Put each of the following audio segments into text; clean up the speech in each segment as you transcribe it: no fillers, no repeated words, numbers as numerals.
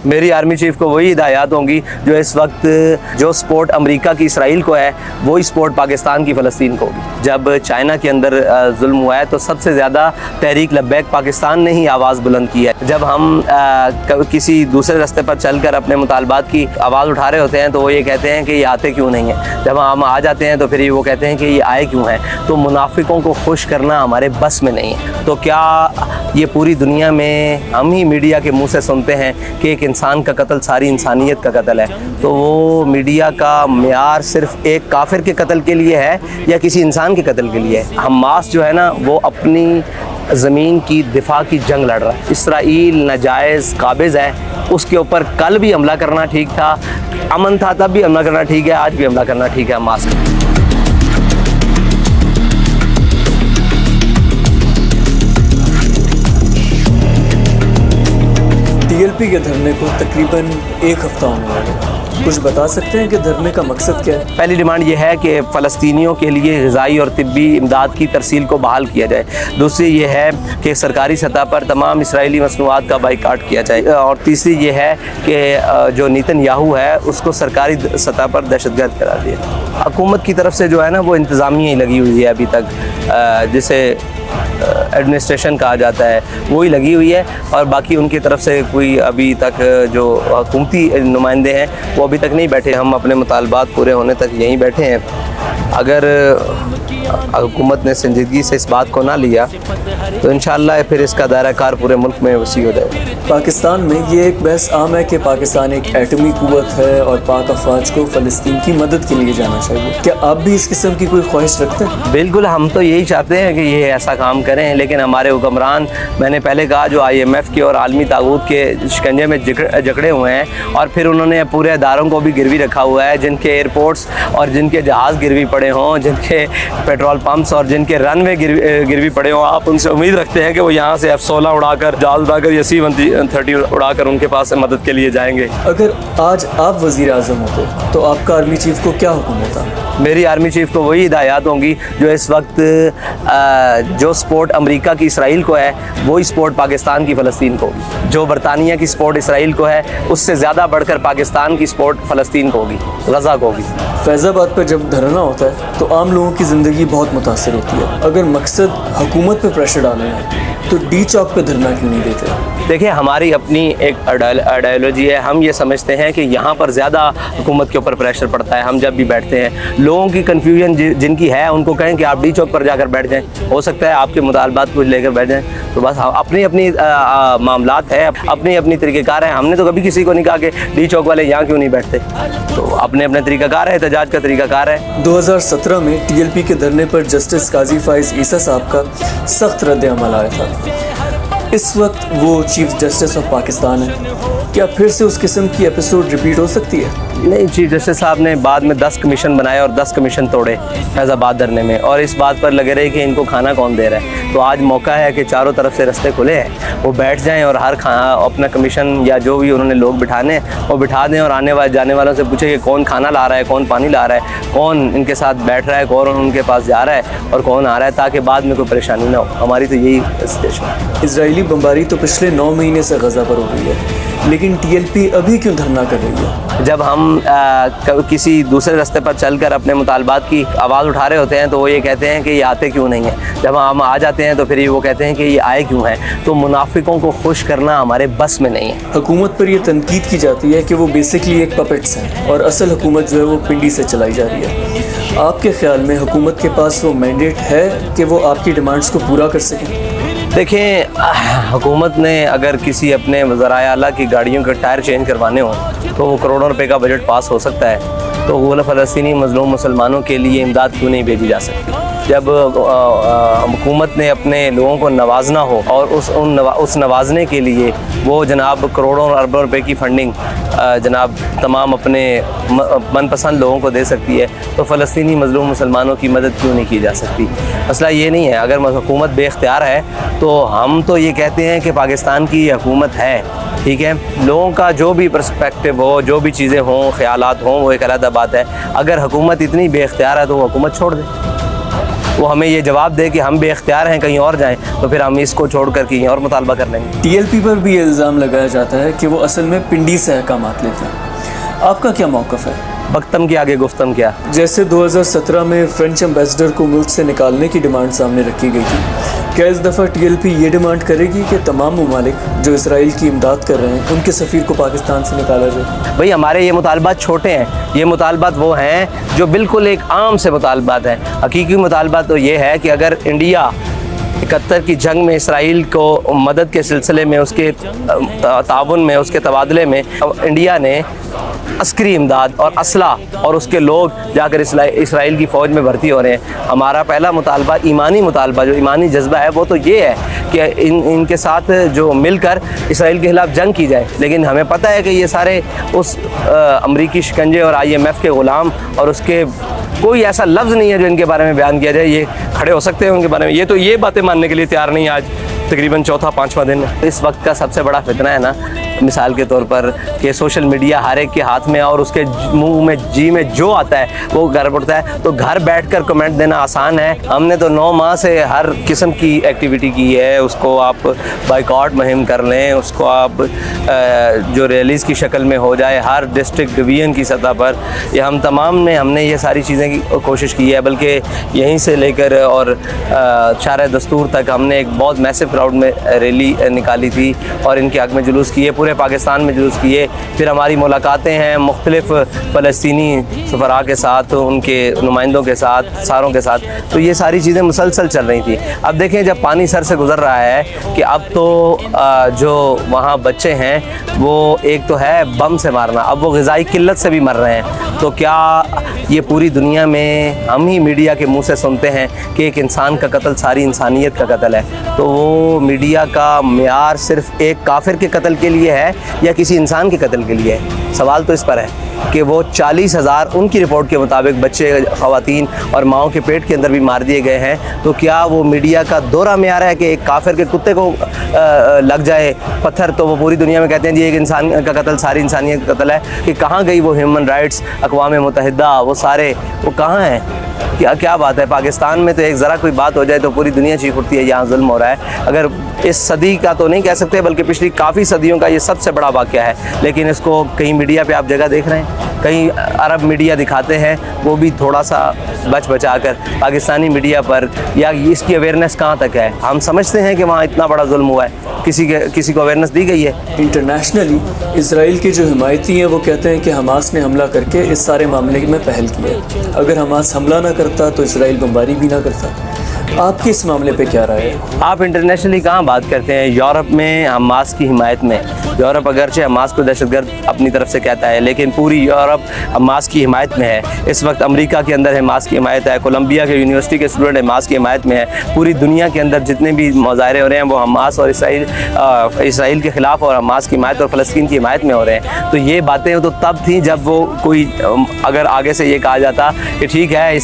मेरी army chief को वही हिदायत होंगी जो इस वक्त जो सपोर्ट अमेरिका की इसराइल को है वही सपोर्ट पाकिस्तान की फ़लस्तीन को होगी। जब चाइना के अंदर जुल्म हुआ है तो सबसे ज़्यादा तहरीक लब्बैक पाकिस्तान ने ही आवाज़ बुलंद की है। जब हम किसी दूसरे रास्ते पर चलकर अपने मुतालबात की आवाज़ उठा रहे होते हैं तो वो ये कहते हैं कि ये आते क्यों नहीं हैं। जब हम आ जाते हैं तो फिर ये वो कहते हैं कि ये आए क्यों हैं। तो मुनाफिकों को खुश करना हमारे बस में नहीं है। तो क्या ये पूरी दुनिया में हम ही मीडिया के मुंह से सुनते हैं कि एक इंसान का कत्ल सारी इंसानियत का कत्ल है, तो वो मीडिया का मियार सिर्फ एक काफिर के कत्ल के लिए है या किसी इंसान के कत्ल के लिए है। हमास जो है ना वो अपनी ज़मीन की दिफा की जंग लड़ रहा है। इसराइल नाजायज़ काबिज़ है, उसके ऊपर कल भी हमला करना ठीक था, अमन था तब भी हमला करना ठीक है, आज भी हमला करना ठीक है हमास का। TLP के धरने को तकरीबन एक हफ्ता होने वाला है। कुछ बता सकते हैं कि धरने का मकसद क्या है? पहली डिमांड ये है कि फ़लस्तीनियों के लिए ग़िज़ाई और तिब्बी इमदाद की तरसील को बहाल किया जाए। दूसरी ये है कि सरकारी सतह पर तमाम इसराइली मसनूआत का बाइकाट किया जाए। और तीसरी ये है कि जो नेतन्याहू है उसको सरकारी सतह पर दहशतगर्द करार दिया। हुकूमत की तरफ से जो है ना वो इंतज़ामिया ही लगी हुई है अभी तक, जिसे एडमिनिस्ट्रेशन कहा जाता है वही लगी हुई है, और बाकी उनकी तरफ से कोई अभी तक जो हुकूमती नुमाइंदे हैं वो अभी तक नहीं बैठे। हम अपने मुतालबात पूरे होने तक यहीं बैठे हैं। अगर हुकूमत ने संजीदगी से इस बात को ना लिया तो इंशाअल्लाह फिर इसका दायरा कार पूरे मुल्क में वसी हो जाएगा। पाकिस्तान में ये एक बहस आम है कि पाकिस्तान एक एटमी कुव्वत है और पाक अफवाज को फ़लस्तीन की मदद के लिए जाना चाहिए। क्या आप भी इस किस्म की कोई ख्वाहिश रखते हैं? बिल्कुल, हम तो यही चाहते हैं कि ये ऐसा काम करें, लेकिन हमारे हुक्मरान, मैंने पहले कहा, जो IMF के और आलमी ताऊत के शिकंजे में जकड़े हुए हैं, और फिर उन्होंने पूरे इदारों को भी गिरवी रखा हुआ है, जिनके एयरपोर्ट्स और जिनके जहाज़ गिरवी पड़े हों, जिनके पेट्रोल पंप्स और जिनके रनवे गिरवी पड़े हों। आप उनसे उम्मीद रखते हैं कि वो यहाँ से F-16 उड़ाकर, जहाज उड़ाकर या C-130 उड़ाकर उनके पास मदद के लिए जाएंगे। अगर आज आप वज़ीर आज़म होते तो आपका आर्मी चीफ को क्या हुक्म होता? मेरी आर्मी चीफ को वही हिदायत होंगी जो इस वक्त जो सपोर्ट अमेरिका की इसराइल को है वही सपोर्ट पाकिस्तान की फ़लस्तीन को होगी। जो बरतानिया की सपोर्ट इसराइल को है उससे ज़्यादा बढ़कर पाकिस्तान की सपोर्ट फ़लस्तीन को होगी, गज़ा को होगी। फैज़ाबाद पर जब धरना होता है तो आम लोगों की ज़िंदगी बहुत मुतासर होती है। अगर मकसद हुकूमत पर प्रेशर डालना है तो डी चौक पे धरना क्यों नहीं देते? देखिए, हमारी अपनी एक आइडियोलॉजी है। हम ये समझते हैं कि यहाँ पर ज़्यादा हुकूमत के ऊपर प्रेशर पड़ता है। हम जब भी बैठते हैं, लोगों की कन्फ्यूजन जिनकी है उनको कहें कि आप डी चौक पर जाकर बैठ जाएं, हो सकता है आपके मुतालबात कुछ लेकर बैठ जाएं। तो बस अपनी अपनी मामलात है, अपनी अपनी तरीक़ेकार है। हमने तो कभी किसी को नहीं कहा कि डी चौक वाले यहाँ क्यों नहीं बैठते। तो अपने अपने तरीक़ाकार है, एहतजाज का तरीक़ाकार है। 2017 में TLP के धरने पर जस्टिस काजी फाइज ईसा साहब का सख्त रद्द-ए-अमल आया था। इस वक्त वो चीफ जस्टिस ऑफ पाकिस्तान है। क्या फिर से उस किस्म की एपिसोड रिपीट हो सकती है? नहीं, चीफ जस्टिस साहब ने बाद में 10 कमीशन बनाए और 10 कमीशन तोड़े फैज़ाबाद धरने में, और इस बात पर लगे रहे कि इनको खाना कौन दे रहा है। तो आज मौका है कि चारों तरफ से रास्ते खुले हैं, वो बैठ जाएं और हर अपना कमीशन या जो भी उन्होंने लोग बिठाने वो बिठा दें, और आने वाले जाने वालों से पूछे कि कौन खाना ला रहा है, कौन पानी ला रहा है, कौन इनके साथ बैठ रहा है, कौन उनके पास जा रहा है और कौन आ रहा है, ताकि बाद में कोई परेशानी ना हो। हमारी तो यही सिचुएशन है। इजरायली बमबारी तो पिछले 9 महीने से गज़ा पर हो रही है, लेकिन TLP अभी क्यों धरना कर रही है? जब हम किसी दूसरे रास्ते पर चलकर अपने मुतालबात की आवाज़ उठा रहे होते हैं तो वो ये कहते हैं कि ये आते क्यों नहीं हैं। जब हम आ जाते हैं तो फिर वो कहते हैं कि ये आए क्यों हैं। तो मुनाफिकों को खुश करना हमारे बस में नहीं है। हुकूमत पर यह तनकीद की जाती है कि वो बेसिकली एक पपेट्स हैं और असल हुकूमत जो है वो पिंडी से चलाई जा रही है। आपके ख्याल में हुकूमत के पास वो मैंडेट है कि वो आपकी डिमांड्स को पूरा कर सकें? देखें, हुकूमत ने अगर किसी अपने वज़राए आला की गाड़ियों के टायर चेंज करवाने हों तो वो करोड़ों रुपए का बजट पास हो सकता है। तो वो फ़लस्तीनी मज़लूम मुसलमानों के लिए इमदाद क्यों नहीं भेजी जा सकती? जब हुकूमत ने अपने लोगों को नवाजना हो और उस नवाजने के लिए वो जनाब करोड़ों और अरबों रुपए की फंडिंग जनाब तमाम अपने मनपसंद लोगों को दे सकती है, तो फ़लस्तीनी मज़लूम मुसलमानों की मदद क्यों नहीं की जा सकती? मसला ये नहीं है। अगर हुकूमत बेख्तियार है तो हम तो ये कहते हैं कि पाकिस्तान की हुकूमत है, ठीक है। लोगों का जो भी पर्सपेक्टिव हो, जो भी चीज़ें हों, ख्यालात हों, वो एक अलग बात है। अगर हुकूमत इतनी बेख्तियार है तो वो हुकूमत छोड़ दे। वो हमें ये जवाब दे कि हम बेख्तियार हैं कहीं और जाएं, तो फिर हम इसको छोड़ कर कहीं और मुतालबा कर लेंगे। टीएलपी पर भी ये इल्ज़ाम लगाया जाता है कि वो असल में पिंडी से अहकामात लेते हैं, आपका क्या मौक़िफ़ है? बख्तम के आगे गुफ्तम क्या। जैसे 2017 में फ्रेंच एम्बेसडर को मुल्क से निकालने की डिमांड सामने रखी गई थी, क्या इस दफ़ा टीएलपी ये डिमांड करेगी कि तमाम ममालिक जो इसराइल की इमदाद कर रहे हैं उनके सफ़ीर को पाकिस्तान से निकाला जाए? भाई हमारे ये मुतालबात छोटे हैं, ये मुतालबात वो हैं जो बिल्कुल एक आम से मुतालबात हैं। हकीकी मुतालबात तो ये है कि अगर इंडिया 71 की जंग में इसराइल को मदद के सिलसिले में, उसके ताउन में, उसके तबादले में इंडिया ने अस्करी इमदाद और असला और उसके लोग जाकर इसराइल की फ़ौज में भर्ती हो रहे हैं, हमारा पहला मुतालबा, ईमानी मुतालबा, जो ईमानी जज्बा है, वो तो ये है कि इनके साथ जो मिलकर इसराइल के ख़िलाफ़ जंग की जाए। लेकिन हमें पता है कि ये सारे उस अमरीकी शिकंजे और IMF के ग़ुलाम, और उसके कोई ऐसा लफ्ज़ नहीं है जो इनके बारे में बयान किया जाए। ये खड़े हो सकते हैं उनके बारे में, ये तो ये बातें मानने के लिए तैयार नहीं है। आज तकरीबन चौथा पाँचवा दिन इस वक्त का सबसे बड़ा फितना है ना, मिसाल के तौर पर कि सोशल मीडिया हर एक के हाथ में, और उसके मुंह में जी में जो आता है वो घर उठता है। तो घर बैठकर कमेंट देना आसान है। हमने तो 9 माह से हर किस्म की एक्टिविटी की है, उसको आप बाइकआउट मुहिम कर लें, उसको आप जो रैलीज़ की शक्ल में हो जाए हर डिस्ट्रिक्ट डिवीज़न की सतह पर, ये हम तमाम ने हमने ये सारी चीज़ें की कोशिश की है। बल्कि यहीं से लेकर और शार दस्तूर तक हमने एक बहुत मैसिव क्राउड में रैली निकाली थी और इनके हक़ में जुलूस किए, पूरे पाकिस्तान में जुलूस किए। फिर हमारी मुलाकातें हैं मुख्तलिफ़ फ़लस्तीनी सफ़रा के साथ, उनके नुमाइंदों के साथ, सारों के साथ, तो ये सारी चीज़ें मुसलसल चल रही थी। अब देखें जब पानी सर से गुज़र रहा है कि अब तो जो वहाँ बच्चे हैं वो एक तो है बम से मारना, अब वो ग़िज़ाई किल्लत से भी मर रहे हैं। तो क्या ये पूरी दुनिया में हम ही मीडिया के मुंह से सुनते हैं कि एक इंसान का कत्ल सारी इंसानियत का कत्ल है, तो वो मीडिया का मेयार सिर्फ़ एक काफिर के कत्ल के लिए है या किसी इंसान के कत्ल के लिए है? सवाल तो इस पर है कि वो 40,000 उनकी रिपोर्ट के मुताबिक बच्चे, ख़वातीन और माओं के पेट के अंदर भी मार दिए गए हैं। तो क्या वो मीडिया का दोहरा मेयार है कि एक काफिर के कुत्ते को लग जाए पत्थर तो वो पूरी दुनिया में कहते हैं जी एक इंसान का कत्ल सारी इंसानियत का कत्ल है? कि कहाँ गई वो ह्यूमन राइट्स, अक़वाम मुत्तहिदा, वो सारे वो कहाँ हैं? क्या बात है? पाकिस्तान में तो एक ज़रा कोई बात हो जाए तो पूरी दुनिया चीख उठती है यहाँ जुल्म हो रहा है। अगर इस सदी का तो नहीं कह सकते बल्कि पिछली काफ़ी सदियों का ये सबसे बड़ा वाक़या है, लेकिन इसको कहीं मीडिया पे आप जगह देख रहे हैं, कहीं अरब मीडिया दिखाते हैं, वो भी थोड़ा सा बचा कर। पाकिस्तानी मीडिया पर या इसकी अवेयरनेस कहाँ तक है? हम समझते हैं कि वहाँ इतना बड़ा जुल्म हुआ है, किसी को अवेयरनेस दी गई है? इंटरनेशनली इसराइल के जो हिमायती हैं वो कहते हैं कि हमास ने हमला करके इस सारे मामले में पहल की है, अगर हमास हमला ना करता तो इसराइल बमबारी भी ना करता। आपकी इस मामले पे क्या राय है? आप इंटरनेशनली कहाँ बात करते हैं? यूरोप में हमास की हिमायत में, यूरोप अगरचे हमास को दहशतगर्द अपनी तरफ से कहता है, लेकिन पूरी यूरोप हमास की हिमायत में है। इस वक्त अमेरिका के अंदर हमास की हिमायत है, कोलंबिया के यूनिवर्सिटी के स्टूडेंट हमास की हिमायत में है। पूरी दुनिया के अंदर जितने भी मुजाहरे हो रहे हैं वो हमास और इसराइल के ख़िलाफ़ और हमास की हिमायत और फ़लस्तीन की हिमायत में हो रहे हैं। तो ये बातें तो तब थी जब वो कोई अगर आगे से ये कहा जाता कि ठीक है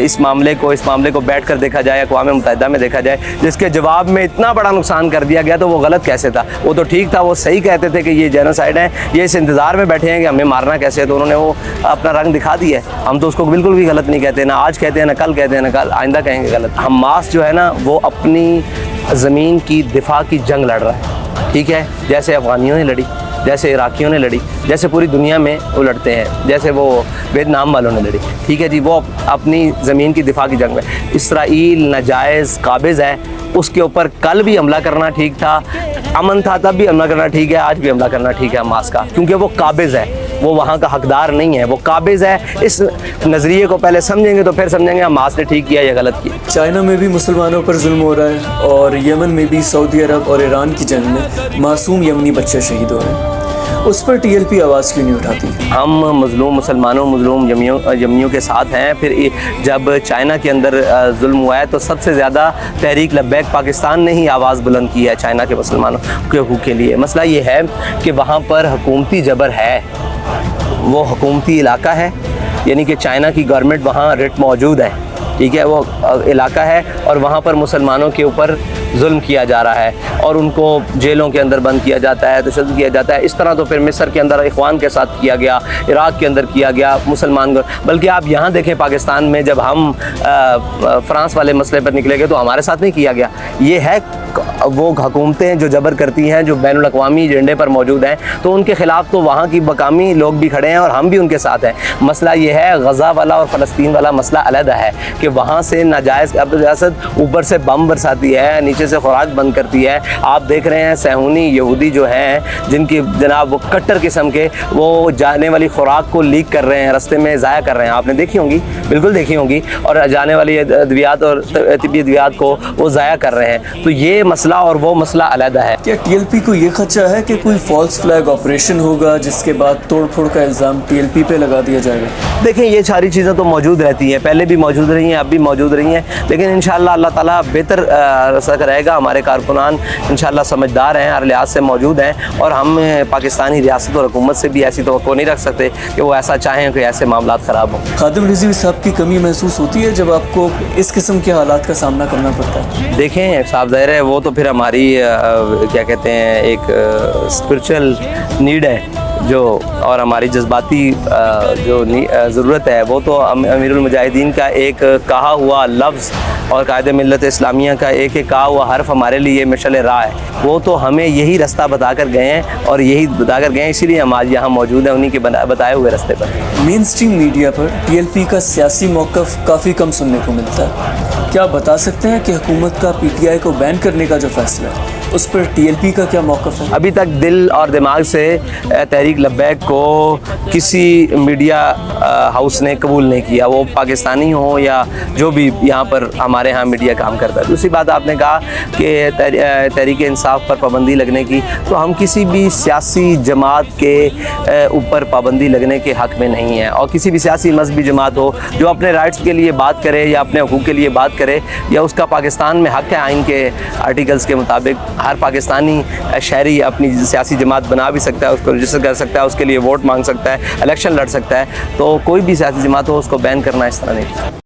इस मामले को बैठ कर देखा जाए, अक़वाम मुत्तहिदा में देखा जाए, जिसके जवाब में इतना बड़ा नुकसान कर दिया गया, तो वो गलत कैसे था? वो तो ठीक था, वो सही कहते थे कि ये जेनोसाइड है, ये इस इंतज़ार में बैठे हैं कि हमें मारना कैसे है, तो उन्होंने वो अपना रंग दिखा दिया है। हम तो उसको बिल्कुल भी गलत नहीं कहते, ना आज कहते हैं, ना कल कहते हैं, ना कल आइंदा कहेंगे गलत। हमास जो है ना वो अपनी ज़मीन की दिफा की जंग लड़ रहा है, ठीक है, जैसे अफ़गानियों ने लड़ी, जैसे इराकियों ने लड़ी, जैसे पूरी दुनिया में वो लड़ते हैं, जैसे वो वियतनाम वालों ने लड़ी, ठीक है जी, वो अपनी ज़मीन की दिफा की जंग में। इसराइल नाजायज़ काबिज़ है, उसके ऊपर कल भी हमला करना ठीक था, अमन था तब भी हमला करना ठीक है, आज भी हमला करना ठीक है हमास का, क्योंकि वो काबिज़ है, वो वहाँ का हकदार नहीं है, वो काबिज़ है। इस नज़रिए को पहले समझेंगे तो फिर समझेंगे हमास ने ठीक किया या गलत किया। चाइना में भी मुसलमानों पर जुल्म हो रहा है और यमन में भी सऊदी अरब और ईरान की जंग में मासूम यमनी बच्चे शहीद हो रहे हैं, उस पर टीएलपी आवाज़ क्यों नहीं उठाती? हम मज़लूम मुसलमानों, मज़लूम यमनियों के साथ हैं। फिर जब चाइना के अंदर जुल्म हुआ है तो सबसे ज़्यादा तहरीक लब्बैक पाकिस्तान ने ही आवाज़ बुलंद की है चाइना के मुसलमानों के हुकूक़ के लिए। मसला ये है कि वहाँ पर हुकूमती जबर है, वो हुकूमती इलाका है, यानी कि चाइना की गवर्नमेंट वहाँ रेट मौजूद है, ठीक है, वो इलाका है और वहाँ पर मुसलमानों के ऊपर ظلم کیا جا رہا ہے اور ان کو جیلوں کے اندر بند کیا جاتا ہے، تشدد کیا جاتا ہے. اس طرح تو پھر مصر کے اندر اخوان کے ساتھ کیا گیا، عراق کے اندر کیا گیا مسلمان کو. بلکہ آپ یہاں دیکھیں پاکستان میں جب ہم فرانس والے مسئلے پر نکلے گئے تو ہمارے ساتھ نہیں کیا گیا. یہ ہے وہ حکومتیں جو جبر کرتی ہیں، جو بین الاقوامی ایجنڈے پر موجود ہیں، تو ان کے خلاف تو وہاں کی مقامی لوگ بھی کھڑے ہیں اور ہم بھی ان کے ساتھ ہیں. مسئلہ یہ ہے غزہ والا اور فلسطین والا مسئلہ علیحدہ ہے کہ وہاں سے ناجائز ریاست اوپر سے بم برساتی ہے، نیچے سے خوراک بند کرتی ہے. آپ دیکھ رہے ہیں صہیونی یہودی جو ہیں جن کی جناب وہ کٹر قسم کے وہ جانے والی خوراک کو لیک کر رہے ہیں، رستے میں ضائع کر رہے ہیں. آپ نے دیکھی ہوں گی، بالکل دیکھی ہوں گی، اور جانے والی ادویات اور طبی ادویات کو وہ ضائع کر رہے ہیں. تو یہ مسئلہ اور وہ مسئلہ علیحدہ ہے. کیا ٹی ایل پی کو یہ خدشہ ہے کہ کوئی فالس فلیگ آپریشن ہوگا جس کے بعد توڑ پھوڑ کا الزام ٹی ایل پی پہ لگا دیا جائے گا؟ دیکھیں یہ ساری چیزیں تو موجود رہتی ہیں، پہلے بھی موجود رہی ہیں، اب بھی موجود رہی ہیں، لیکن انشاءاللہ اللہ تعالیٰ بہتر رسا کرے گا. ہمارے کارکنان انشاءاللہ سمجھدار ہیں، ہر لحاظ سے موجود ہیں، اور ہم پاکستانی ریاست اور حکومت سے بھی ایسی توقع نہیں رکھ سکتے کہ وہ ایسا چاہیں کہ ایسے معاملات خراب ہوں. خادم رضوی صاحب کی کمی محسوس ہوتی ہے جب آپ کو اس قسم کے حالات کا سامنا کرنا پڑتا ہے؟ دیکھیں صاحب ظاہر ہے وہ تو پھر ہماری کیا کہتے ہیں ایک اسپرچل نیڈ ہے جو، اور ہماری جذباتی جو ضرورت ہے وہ تو امیر المجاہدین کا ایک کہا ہوا لفظ اور قائد ملت اسلامیہ کا ایک کہا ہوا حرف ہمارے لیے مشعل راہ ہے. وہ تو ہمیں یہی رستہ بتا کر گئے ہیں اور یہی بتا کر گئے ہیں، اسی لیے ہم آج یہاں موجود ہیں انہی کے بتائے ہوئے رستے پر. مین اسٹریم میڈیا پر ٹی ایل پی کا سیاسی موقف کافی کم سننے کو ملتا ہے. کیا بتا سکتے ہیں کہ حکومت کا پی ٹی آئی کو بین کرنے کا جو فیصلہ ہے اس پر ٹی ایل پی کا کیا موقف ہے؟ ابھی تک دل اور دماغ سے تحریک لبیک کو کسی میڈیا ہاؤس نے قبول نہیں کیا، وہ پاکستانی ہوں یا جو بھی یہاں پر ہمارے ہاں میڈیا کام کرتا ہے. دوسری بات آپ نے کہا کہ تحریک انصاف پر پابندی لگنے کی، تو ہم کسی بھی سیاسی جماعت کے اوپر پابندی لگنے کے حق میں نہیں ہیں. اور کسی بھی سیاسی مذہبی جماعت ہو جو اپنے رائٹس کے لیے بات کرے یا اپنے حقوق کے لیے بات کرے، یا اس کا پاکستان میں حق ہے آئین کے آرٹیکلز کے مطابق. ہر پاکستانی شہری اپنی سیاسی جماعت بنا بھی سکتا ہے، اس کو رجسٹر کر سکتا ہے، اس کے لیے ووٹ مانگ سکتا ہے، الیکشن لڑ سکتا ہے. تو کوئی بھی سیاسی جماعت ہو اس کو بین کرنا اس طرح نہیں.